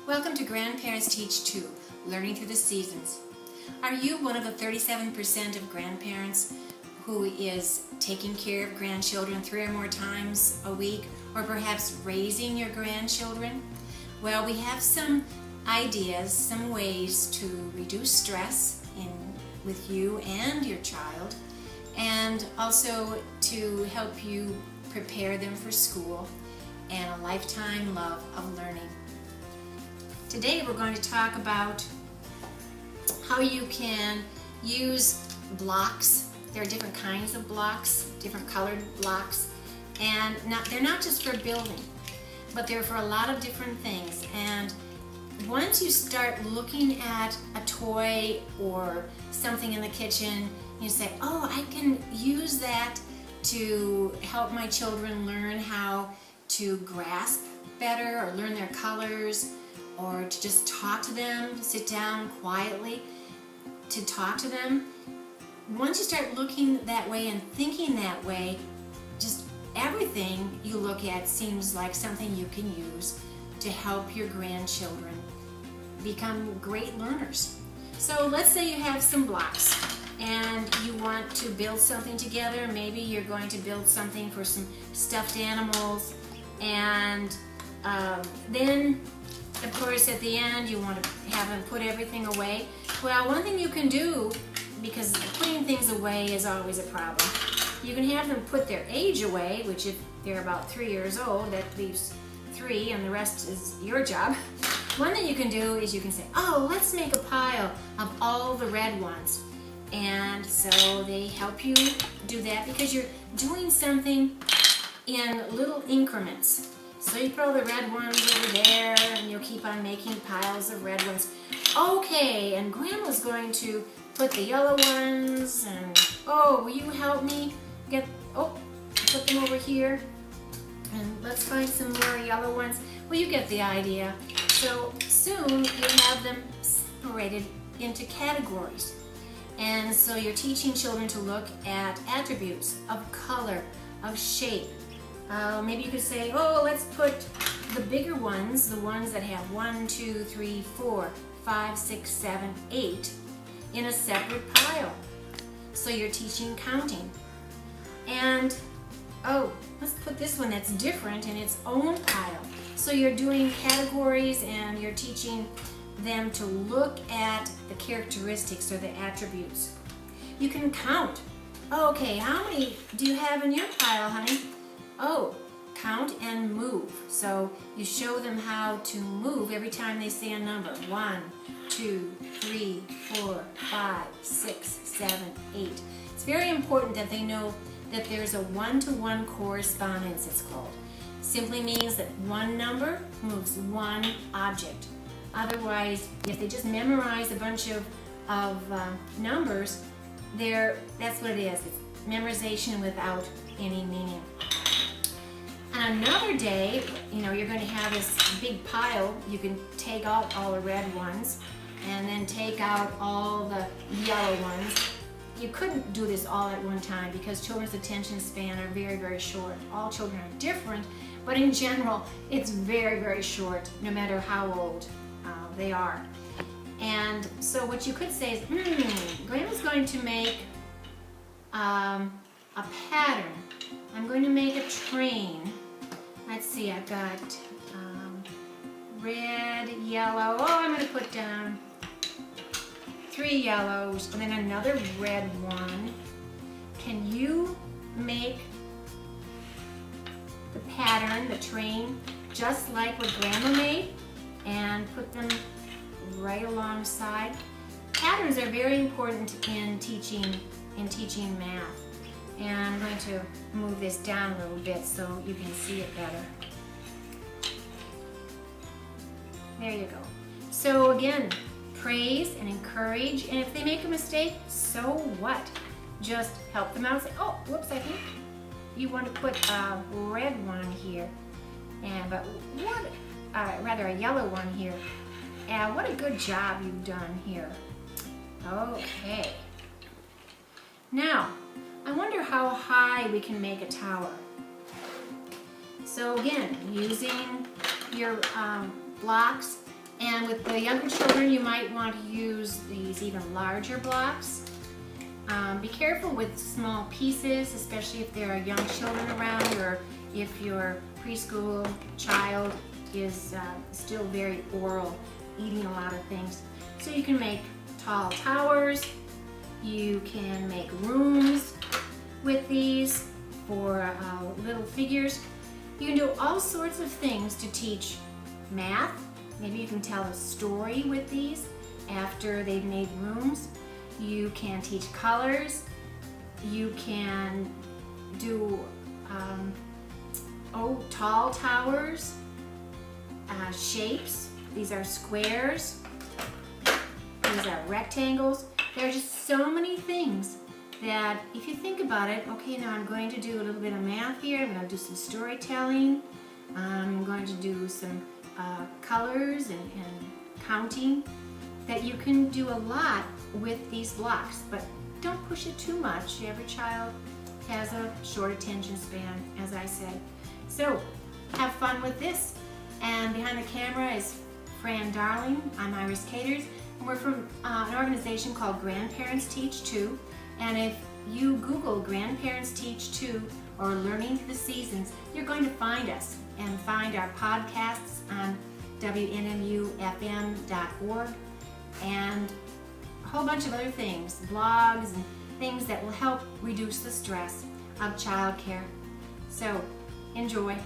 Welcome to Grandparents Teach Too, Learning Through the Seasons. Are you one of the 37% of grandparents who is taking care of grandchildren 3 or more times a week, or perhaps raising your grandchildren? Well, we have some ideas, some ways to reduce stress with you and your child, and also to help you prepare them for school and a lifetime love of learning. Today we're going to talk about how you can use blocks. There are different kinds of blocks, different colored blocks, and they're not just for building, but they're for a lot of different things. And once you start looking at a toy or something in the kitchen, you say, oh, I can use that to help my children learn how to grasp better, or learn their colors, or to just talk to them, sit down quietly to talk to them. Once you start looking that way and thinking that way, just everything you look at seems like something you can use to help your grandchildren become great learners. So let's say you have some blocks and you want to build something together. Maybe you're going to build something for some stuffed animals, and then of course at the end you want to have them put everything away. Well, one thing you can do, because putting things away is always a problem, you can have them put their age away, which if they're about 3 years old, that leaves 3 and the rest is your job. One thing you can do is you can say, oh, let's make a pile of all the red ones. And so they help you do that because you're doing something in little increments. So you throw the red ones over there and you'll keep on making piles of red ones. Okay, and Grandma's going to put the yellow ones, and oh, will you help me put them over here? And let's find some more yellow ones. Well, you get the idea. So soon you have them separated into categories. And so you're teaching children to look at attributes of color, of shape. Maybe you could say, oh, let's put the bigger ones, the ones that have 1, 2, 3, 4, 5, 6, 7, 8, in a separate pile. So you're teaching counting. And oh, let's put this one that's different in its own pile. So you're doing categories and you're teaching them to look at the characteristics or the attributes. You can count. Okay, how many do you have in your pile, honey? Oh, count and move. So you show them how to move every time they say a number. 1, 2, 3, 4, 5, 6, 7, 8. It's very important that they know that there's a one-to-one correspondence, it's called. Simply means that one number moves one object. Otherwise, if they just memorize a bunch of numbers, that's what it is. It's memorization without any meaning. And another day, you're going to have this big pile. You can take out all the red ones and then take out all the yellow ones. You couldn't do this all at one time because children's attention span are very, very short. All children are different, but in general, it's very, very short, no matter how old they are. And so what you could say is, Grandma's going to make a pattern. I'm going to make a train. Let's see, I've got red, yellow. Oh, I'm going to put down 3 yellows and then another red one. Can you make the pattern, the train, just like what Grandma made, and put them right alongside? Patterns are very important in teaching math. And I'm going to move this down a little bit so you can see it better. There you go. So again, praise and encourage, and if they make a mistake, so what? Just help them out. Say, oh, whoops, I think you want to put a red one here, rather a yellow one here. And what a good job you've done here. Okay. Now, I wonder how high we can make a tower. So again, using your blocks And with the younger children, you might want to use these even larger blocks. Be careful with small pieces, especially if there are young children around, or if your preschool child is still very oral, eating a lot of things. So you can make tall towers, you can make rooms with these for little figures. You can do all sorts of things to teach math. Maybe you can tell a story with these after they've made rooms. You can teach colors. You can do tall towers, shapes. These are squares. These are rectangles. There are just so many things that if you think about it, okay, now I'm going to do a little bit of math here. I'm going to do some storytelling. I'm going to do some colors and counting. That you can do a lot with these blocks, but don't push it too much. Every child has a short attention span, as I said. So have fun with this. And behind the camera is Fran Darling. I'm Iris Caters, and we're from an organization called Grandparents Teach Too. And if you Google Grandparents Teach Too or Learning Through the Seasons, you're going to find us and find our podcasts on WNMUFM.org and a whole bunch of other things, blogs and things that will help reduce the stress of childcare. So enjoy.